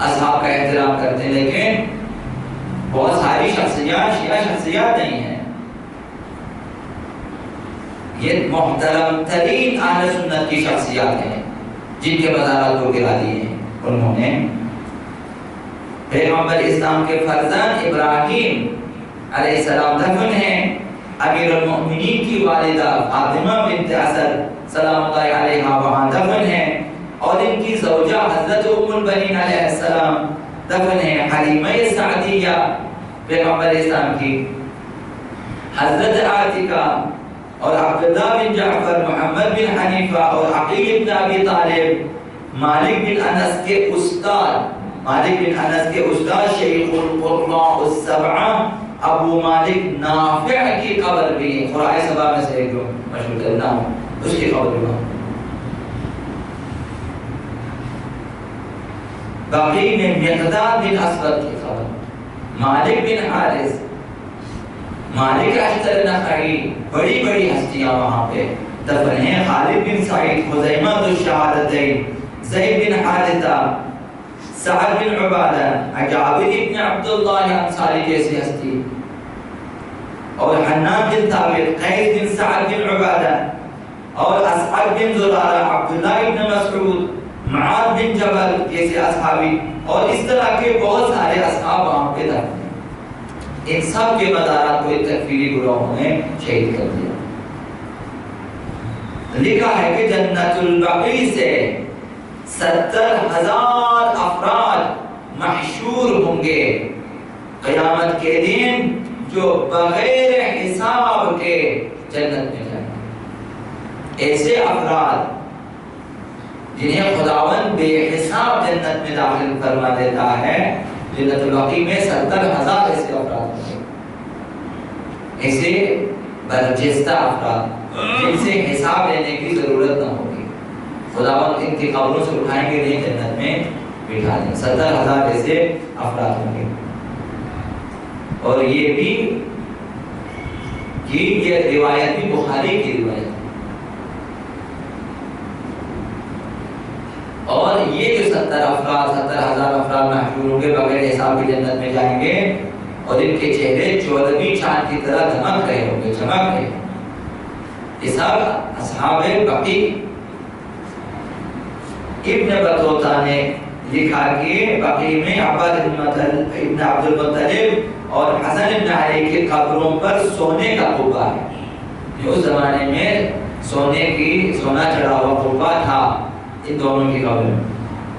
اصحاب کا احترام کرتے ہیں، لیکن بہت ساری شخصیات شیعہ شخصیات نہیں ہیں۔ یہ محترم ترین اہل سنت کی شخصیات ہیں جن کے مزارات کو گرا دیے ہیں۔ انہوں نے پیغمبر اسلام کے فرزند ابراہیم علیہ السلام دفن ہیں، امیر المؤمنین کی والدہ فاطمہ بنت اسد سلام اللہ علیہا وہاں دفن ہیں، اور ان کی زوجہ حضرت ام البنین علیہ السلام دفن ہیں، حلیمہ سعدیہ پیغمبر اسلام کی، حضرت عاتکہ اور عبداللہ بن جعفر، محمد بن حنیفہ اور عقیل بن ابی طالب، مالک بن انس کے استاد شیخ القراء السبعہ ابو مالک نافع کی قبر بھی ہے، قراء سبع میں سے ایک جو مشہور ہے نام، اس کی قبر بھی ہے۔ بقیع میں مقداد بن اسود کی قبر، مالک بن حارث، مالک اشتر نخعی، بڑی بڑی ہستیاں وہاں پہ دفن ہیں، خالد بن سعید، خزیمہ ذو الشہادتین، زید بن حارثہ، سعد بن عبادہ، جابر بن عبداللہ انصاری جیسی ہستی، اور حنان بن ثابت، قیس بن سعد بن عبادہ، اور اسعد بن زرارہ، عبداللہ بن مسعود، معاذ بن جبل جیسے اصحابی، اور اس طرح کے بہت سارے اصحاب وہاں پہ دفن ہیں۔ ان سب کے مزارات کو تکفیری گروہوں نے شہید کر دیا۔ لکھا ہے کہ جنت البقیع سے 70,000 افراد محشور ہوں گے قیامت کے دن، جو بغیر حساب کے جنت میں جائیں گے۔ ایسے افراد جنہیں خداوند بے حساب جنت میں داخل فرما دیتا ہے، جنت البقیع میں 70,000 ایسے افراد ہوں گے، ایسے برجستہ افراد جن سے حساب لینے کی ضرورت نہ ہوگی، خداوند ان کی قبروں سے اٹھائیں گے نہیں، جنت میں بٹھا دیں۔ 70,000 ایسے افراد ہوں گے۔ اور یہ بھی کہ یہ روایت بھی بخاری کی روایت ہے، اور یہ جو 70,000 افراد محشور ہوں گے بغیر حساب کی جنت میں جائیں گے، اور ان کے چہرے 14ویں چاند کی طرح دمک رہے ہوں گے، چمک رہے۔ یہ سب اصحاب بقیع۔ ابن بطوطہ نے لکھا کہ بقیع میں عباد ابن عبد المطلب اور حسن ابن علی کی قبروں پر سونے کا قبہ ہے۔ اس زمانے میں سونا چڑھا ہوا قبہ تھا ان دونوں کی قبر میں،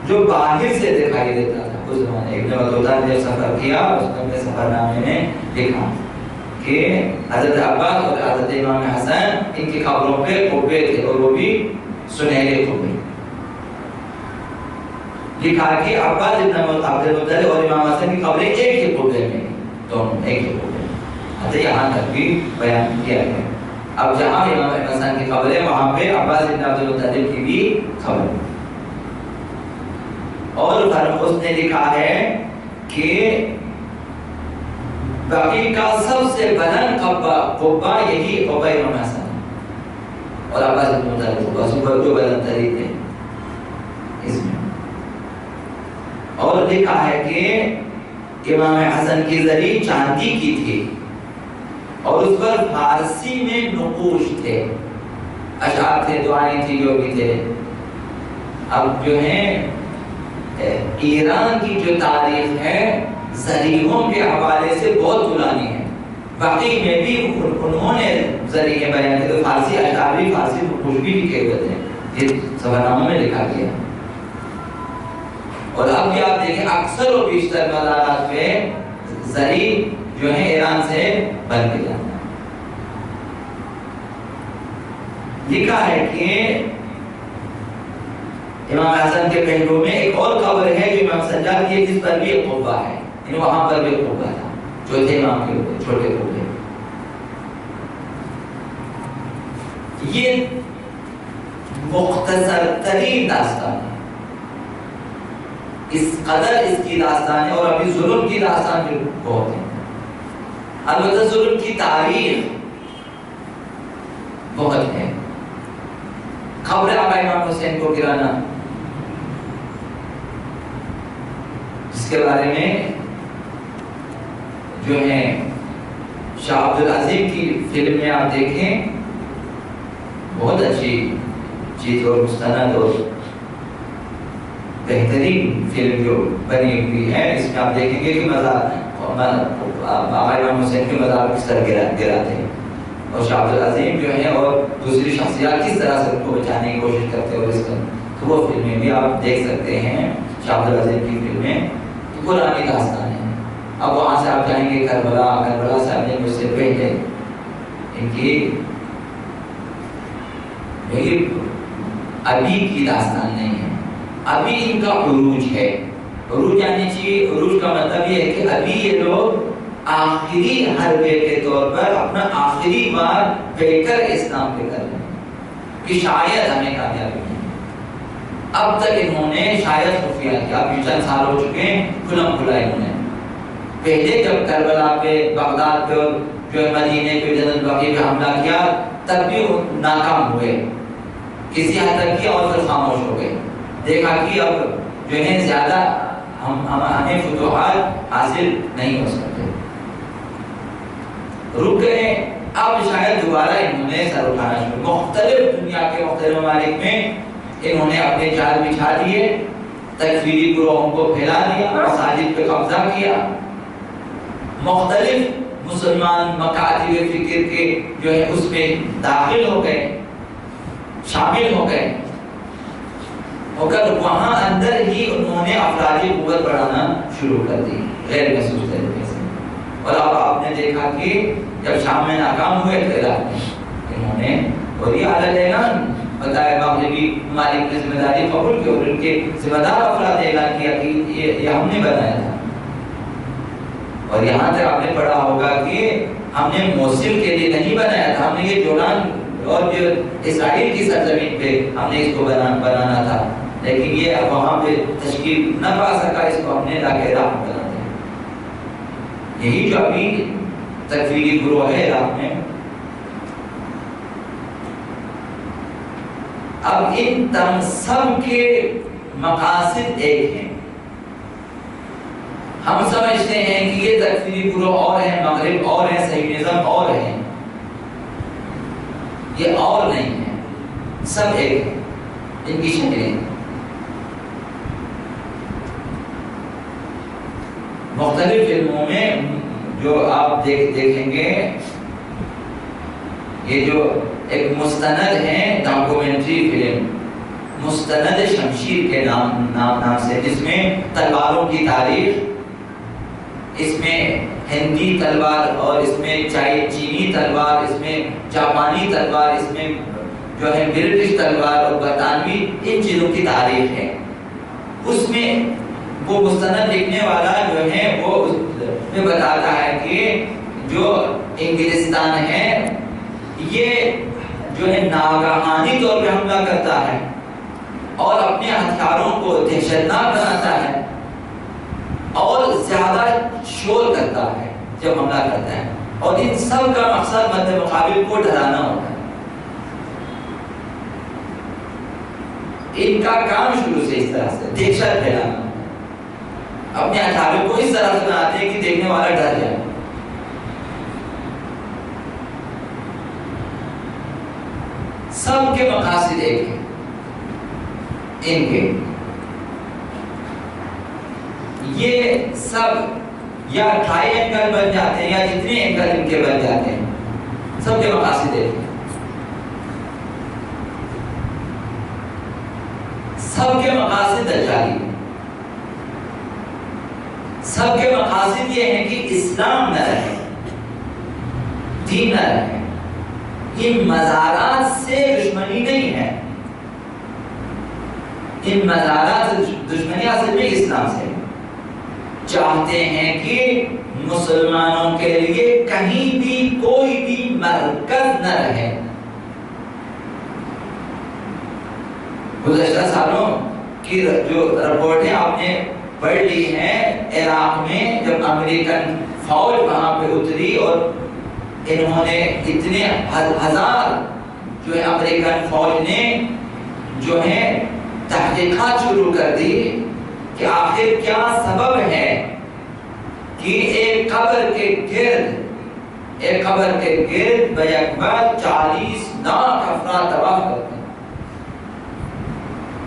جو باہر سے دکھائی دیتا تھا اس زمانے۔ ابن بطوطہ نے سفر کیا، اس نے اپنے سفر نامے میں لکھا کہ حضرت عباس اور حضرت امام حسن ان کی قبروں پہ قبے تھے، اور وہ بھی سنہرے قبے۔ لکھا کہ عباس ابن عبد المطلب اور امام حسن کی قبریں ایک ہی قبے میں، دونوں ایک ہی قبے میں، حتیٰ یہاں تک بھی بیان کیا گیا۔ اب جہاں امام حسن کی قبر ہے وہاں پہ عباس ابن عبد المطلب کی بھی قبر ہے۔ اور اس نے لکھا ہے کہ بقیع کا سب سے بلند قبہ یہی قبہ امام حسن اور عباس ابن مطلب جو بلند ترین ہے اس میں۔ اور لکھا ہے کہ امام حسن کی زری چاندی کی تھی، اور اس پر فارسی میں نقوش تھے، اشعار تھے، دعائیں تھی، جو بھی تھے۔ اب جو ہے ایران کی جو تاریخ ہے زریحوں کے حوالے سے بہت پرانی ہے۔ بقیع میں بھی انہوں نے ذریعے بیان کیے، تو فارسی اشعار بھی، فارسی نقوش بھی لکھے ہوئے تھے، یہ سفرناموں میں لکھا گیا۔ اور اب بھی آپ دیکھیں اکثر و بیشتر مزارات پہ زری جو ہے ایران سے بن کے جاتا ہے۔ لکھا ہے کہ امام حسن کے پہلو میں ایک اور قبر ہے جو امام سجاد کی ہے، جس پر بھی ایک قبہ ہے، یعنی وہاں پر بھی ایک قبہ تھا، چوتھے امام کے اوپر چھوٹے قبے۔ یہ مختصر ترین داستان ہے، اس قدر اس کی داستان ہے، اور ابھی ظلم کی داستان جو بہت ہے۔ البتہ ظلم کی تاریخ بہت ہے۔ قبر آقا امام حسین کو گرانا، اس کے بارے میں جو ہے شاہ عبدالعظیم کی فلم میں آپ دیکھیں، بہت اچھی چیز اور مستند اور بہترین فلم جو بنی ہوئی ہے، اس میں آپ دیکھیں گے کہ آقا امام حسین کے مزار کس طرح گراتے ہیں، اور شاہ عبدالعظیم جو ہے اور دوسری شخصیات کس طرح سے ان کو بچانے کی کوشش کرتے ہیں، اور اس کا تو وہ فلمیں بھی آپ دیکھ سکتے ہیں، شاہ عبدالعظیم کی فلمیں پرانی داستان ہے۔ اب وہاں سے آپ جائیں گے کربلا سے آپ نے مجھ سے پہلے ان کی ابھی کی داستان نہیں ہے، ابھی ان کا عروج ہے۔ عروج یعنی چاہیے، عروج کا مطلب یہ ہے کہ ابھی یہ لوگ آخری حربے کے طور پر اپنا آخری بار بیٹھ کر اسلام پہ کر رہے ہیں کہ شاید ہمیں کامیابی ملے۔ اب تک انہوں نے شاید خفیہ کیا، اب چند سال ہو چکے ہیں، کھلم کھلا انہوں نے پہلے جب کربلا پہ، بغداد پہ اور جو مدینے پہ، جنت بقیع پہ حملہ کیا تب بھی ناکام ہوئے، کسی حد تک کیا اور پھر خاموش ہو گئے۔ دیکھا کہ اب جو ہے زیادہ ہمیں فتوحات حاصل نہیں ہو سکتے، رک گئے۔ اب شاید دوبارہ انہوں نے سر اٹھانا شروع، مختلف دنیا کے مختلف ممالک میں انہوں نے اپنے جال بچھا دیے، تکفیری گروہوں کو پھیلا دیا، مساجد پہ قبضہ کیا، مختلف مسلمان مکاتب فکر کے جو ہے اس میں داخل ہو گئے، شامل ہو گئے، اور وہاں اندر ہی انہوں نے افرادی قوت بڑھانا شروع کر دی غیر محسوس طریقے سے۔ اور اب آپ نے دیکھا کہ جب شام میں ناکام ہوئے تو عراق میں انہوں نے اور یہ اعلیٰ اعلان بتایا، مغربی ممالک نے ذمہ داری قبول کی اور ان کے ذمہ دار افراد اعلان کیا کہ یہ ہم نے بنایا تھا۔ اور یہاں تک آپ نے پڑھا ہوگا کہ ہم نے موصل کے لیے نہیں بنایا تھا، ہم نے یہ جولان اور جو اسرائیل کی سرزمین پہ ہم نے اس کو بنانا تھا، لیکن یہ وہاں پہ تشکیل نہ پا سکا، اس کو ہم نے عراق میں بنا دیا۔ یہی جو ابھی تکفیری گروہ ہے عراق میں، اب ان سب کے مقاصد ایک ہیں۔ ہم سمجھتے ہیں کہ یہ تکفیری گروہ اور ہیں، مغرب اور ہیں، صہیونزم اور ہیں، یہ اور نہیں ہے، سب ایک ہے، ان کی شکلیں مختلف فلموں میں جو آپ دیکھیں گے، یہ جو ایک مستند ہے ڈاکومنٹری فلم مستند شمشیر کے نام سے، جس میں تلواروں کی تاریخ، اس میں ہندی تلوار اور اس میں چینی تلوار، اس میں جاپانی تلوار، اس میں جو ہے برٹش تلوار اور برطانوی، ان چیزوں کی تاریخ ہے۔ اس میں وہ مستند لکھنے والا جو ہے وہ اس میں بتاتا ہے کہ جو انگلستان ہے یہ جو ہے ناگہانی طور پہ حملہ کرتا ہے اور اپنے ہتھیاروں کو دہشتناک بناتا ہے اور زیادہ شور کرتا ہے جب حملہ کرتا ہے، اور ان سب کا مقصد مد مقابل کو ڈرانا ہوتا ہے۔ ان کا کام شروع سے اس طرح سے دہشت پھیلانا، اپنے ہتھیاروں کو اس طرح سے بناتے ہیں کہ دیکھنے والا ڈر جائے۔ سب کے مقاصد ایک ہیں ان کے، یہ سب یا ٹرائی اینگل بن جاتے ہیں یا جتنے اینگل ان کے بن جاتے ہیں، سب کے مقاصد ایک ہیں۔ سب کے مقاصد دجالی ہیں، سب کے مقاصد یہ ہیں کہ اسلام نہ رہے، دین نہ رہے۔ ان مزارات سے دشمنی نہیں ہے، ان مزارات سے دشمنی اصل میں اسلام سے چاہتے ہیں کہ مسلمانوں کے لیے کہیں بھی کوئی بھی مرکز نہ رہے۔ گزشتہ سالوں کی جو رپورٹیں آپ نے پڑھ لی ہیں، عراق میں جب امریکن فوج وہاں پہ اتری اور انہوں نے اتنے ہزار جو ہے امریکن فوج نے جو ہے تحقیقات شروع کر دی کہ آخر کیا سبب ہے کہ ایک قبر کے گرد بیک بعد 40 لاکھ افراد طواف کرتے ہیں،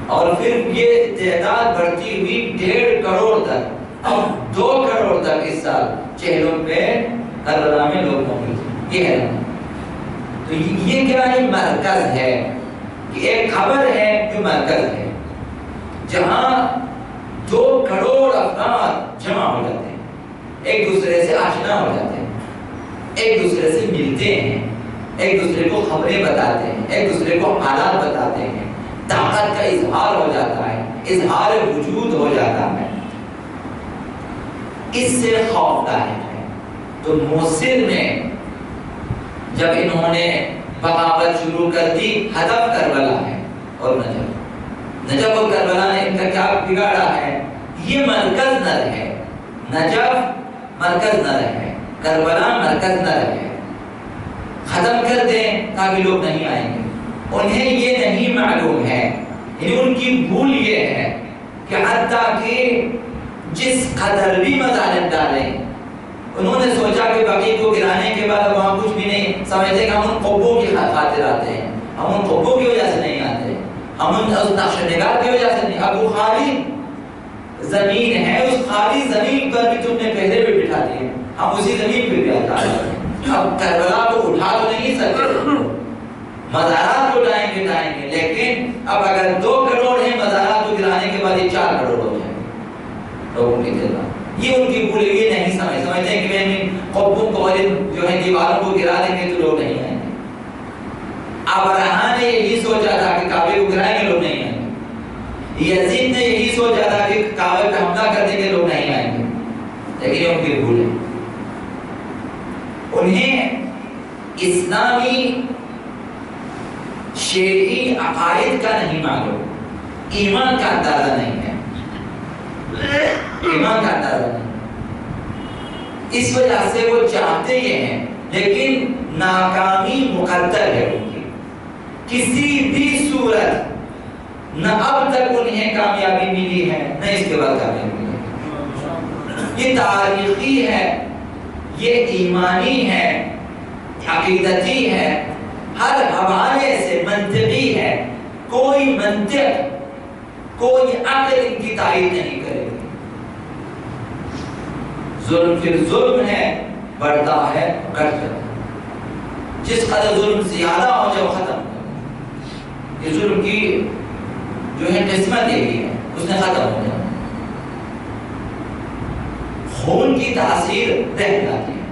اور پھر یہ تعداد بڑھتی ہوئی 1.5 کروڑ تک، اب 2 کروڑ تک اس سال چہلوں پہ کربلا میں لوگ موجود ہیں۔ یہ ہے تو یہ کیا ہے؟ مرکز ہے کہ ایک خبر ہے جو مرکز ہے جہاں 2 کروڑ افراد جمع ہو جاتے ہیں، ایک دوسرے سے آشنا ہو جاتے ہیں، ایک دوسرے سے ملتے ہیں، ایک دوسرے کو خبریں بتاتے ہیں، ایک دوسرے کو حالات بتاتے ہیں، طاقت کا اظہار ہو جاتا ہے، اظہار وجود ہو جاتا ہے، اس سے خوف لاحق ہے۔ تو موصل میں جب انہوں نے بغاوت شروع کر دی، ہدف کربلا ہے اور نجف اور کربلا نے ان کا کیا بگاڑا ہے؟ یہ مرکز نہ رہے، نجف مرکز نہ رہے، کربلا مرکز نہ رہے، ختم کر دیں تاکہ لوگ نہیں آئیں گے۔ انہیں یہ نہیں معلوم ہے، یعنی ان کی بھول یہ ہے کہ حتیٰ کہ جس قدر بھی مظالم ڈالیں، انہوں نے سوچا کہ بقیع کو گرانے کے بعد وہاں کچھ بھی نہیں، سمجھتے کہ ہم ان قبوں کی خاطر آتے ہیں، ہم ان قبوں کی وجہ سے نہیں آتے، ہم ان نقش نگار کی وجہ سے نہیں۔ ابو خالی زمین ہے، اس خالی زمین پر بھی تم نے پہلے بھی بٹھا دیے، ہم اسی زمین پہ بھی آتا ہے۔ اب کربلا کو اٹھا تو نہیں سکتے، مزارات کو اٹھائیں گے، لیکن اب اگر 2 کروڑ ہیں مزارات کو گرانے کے بعد یہ 4 کروڑ ہو جائیں لوگوں کی جگہ۔ یہ ان کی بھول، یہ نہیں سمجھتے ہیں کہ میں قبوں کو اور جو ہے دیواروں کو گرا دیں گے تو لوگ نہیں آئیں گے۔ ابرہہ نے یہی سوچا تھا کہ کعبے کو گرائیں گے لوگ نہیں آئیں گے، یزید نے یہی سوچا تھا کہ کعبے پہ حملہ کر دیں گے لوگ نہیں آئیں گے، لیکن یہ ان کی بھول ہے۔ انہیں اسلامی شیعی عقائد کا نہیں معلوم، ایمان کا اندازہ نہیں ہے، ایمان کا اندازہ نہیں، اس وجہ سے وہ چاہتے یہ ہیں لیکن ناکامی مقدر ہے ان کی، کسی بھی صورت نہ اب تک انہیں کامیابی ملی ہے نہ اس کے بعد کامیابی ملی ہے۔ یہ تاریخی ہے، یہ ایمانی ہے، عقیدتی ہے، ہر حوالے سے منطقی ہے، کوئی منطق، کوئی عقل ان کی تائید نہیں کرے گی۔ ظلم پھر ظلم ہے، بڑھتا ہے گھٹ جاتا ہے، جس قدر ظلم زیادہ ہو جائے وہ ختم ہو جائے۔ یہ ظلم کی جو ہے قسمت یہی ہے، اس نے ختم ہو جاتا ہے۔ خون کی تاثیر رہ جاتی ہے،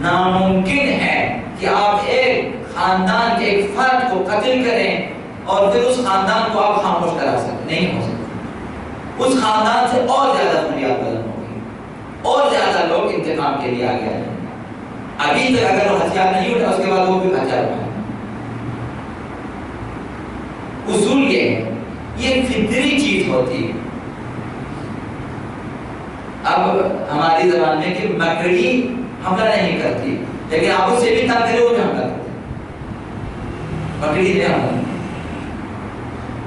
ناممکن ہے کہ آپ ایک خاندان کے ایک فرد کو قتل کریں اور پھر اس خاندان کو آپ خاموش کرا سکتے، نہیں ہو سکتا۔ اس خاندان سے اور زیادہ فریاد بلند ہوگی، اور زیادہ لوگ انتقام کے لیے آگے آ جائیں گے۔ ابھی تک اگر وہ ہتھیار نہیں اٹھا، اس کے بعد وہ بھی ہتھیار اٹھائیں۔ اصول یہ ہے، یہ فطری چیز ہوتی ہے۔ اب ہماری زبان میں کہ مکڑی حملہ نہیں کرتی، لیکن آپ اس سے بھی تنگ کرے وہ بھی حملہ کرتے، مکڑی نے حملہ کرتی۔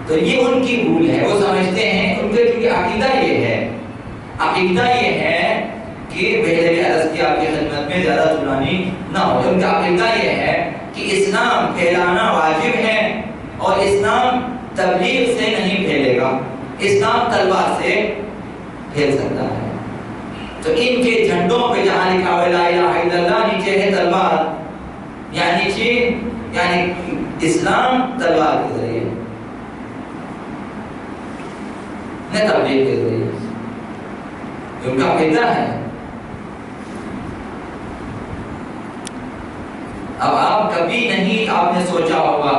تو یہ ان کی بھول ہے، وہ سمجھتے ہیں، ان کے کیونکہ عقیدہ یہ ہے، عقیدہ یہ ہے کہ پہلے بھی عرض کیا آپ کی خدمت میں، زیادہ طولانی نہ ہو، ان کا عقیدہ یہ ہے کہ اسلام پھیلانا واجب ہے اور اسلام تبلیغ سے نہیں پھیلے گا، اسلام تلوار سے پھیل سکتا ہے۔ تو ان کے جھنڈوں پہ جہاں لکھا ہوا لا الہ الا اللہ، نیچے ہے تلوار، یعنی اسلام تلوار کے ذریعے نہ تبلیغ کے ذریعے، ان کا عقیدہ ہے۔ اب آپ کبھی نہیں آپ نے سوچا ہوگا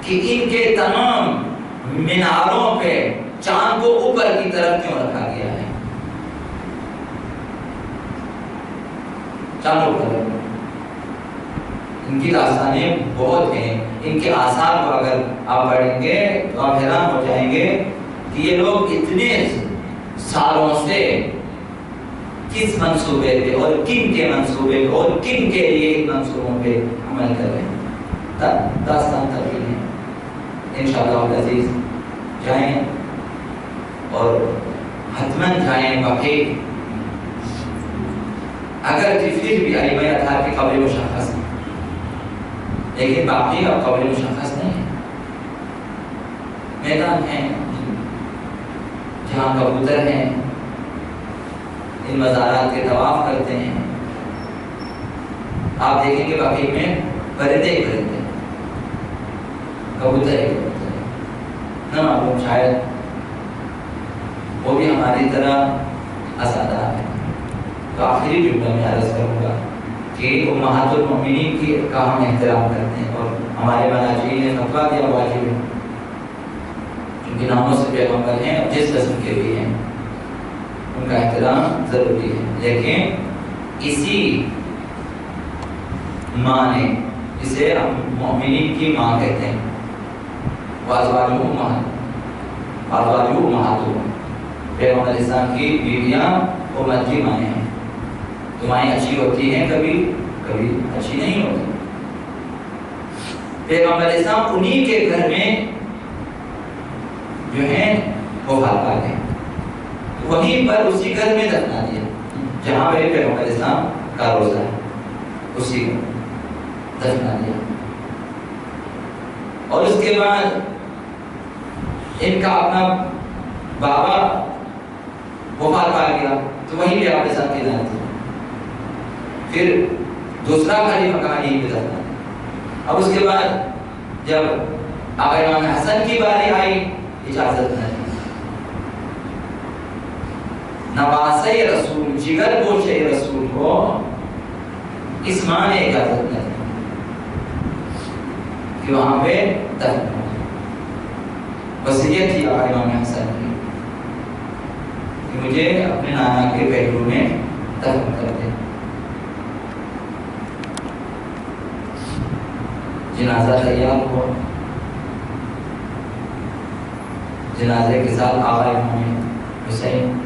کہ ان کے تمام میناروں پہ چاند کو اوپر کی طرف کیوں رکھا گیا ہے؟ چاند اوپر، ان کی داستانیں بہت ہیں، ان کے آثار کو اگر آپ پڑھیں گے تو آپ حیران ہو جائیں گے کہ یہ لوگ اتنے سالوں سے کس منصوبے پہ اور کن کے منصوبے پہ اور کن کے لیے ان منصوبوں پہ عمل کر رہے ہیں، داستان طویل ہے۔ انشاءاللہ العزیز جائیں اور حتماً جائیں بقیع. اگر پھر بھی ائمہ اطہار کی قبر مشخص ہے، لیکن باقی اب قبر مشخص نہیں ہے. میدان ہیں جہاں کبوتر ہیں، ان مزارات کے طواف کرتے ہیں. آپ دیکھیں گے باقی میں پرندے ہی پرندے، کبوتر ہی کبوتر نہ معلوم شاید وہ بھی ہماری طرح اسادہ ہے. تو آخری جملہ میں عرض کروں گا کہ امہات المؤمنین کی کا ہم احترام کرتے ہیں، اور ہمارے مناجی نے فتویٰ دیا واجب ہے، کیونکہ ناموں سے پیغمبر ہیں اور جس قسم کے بھی ہیں ان کا احترام ضروری ہے. لیکن اسی ماں نے، جسے ہم مومنین کی ماں کہتے ہیں، وازواجہم امہاتہم، پیغمبر اسلام کی بیویاں امت کی مائیں ہیں. تو مائیں اچھی ہوتی ہیں، کبھی کبھی اچھی نہیں ہوتی. پیغمبر اسلام انہی کے گھر میں جو ہیں وہ پال گئے، وہیں پر اسی گھر میں دفنا دیا جہاں پہ پیغمبر اسلام کا روزہ ہے، اسی کو دفنا دیا. اور اس کے بعد ان کا اپنا بابا وفات پا گیا تو وہیں پہ آپ کے ساتھ کی جاتی. پھر دوسرا خلیفہ کہاں یہیں پہ دفنا دیا. اب اس کے بعد جب آقا امام حسن کی باری آئی، اجازت نہیں. نواسے رسول، جگر گوشے رسول کو اس ماں نے اجازت نہیں کہ وہاں پہ دفن ہو. وصیت تھی آقا امام حسن کی کہ مجھے اپنے نانا کے بیڈروم میں دفن کر دے. جنازہ تیار ہوا، جنازے کے ساتھ آقا امام حسین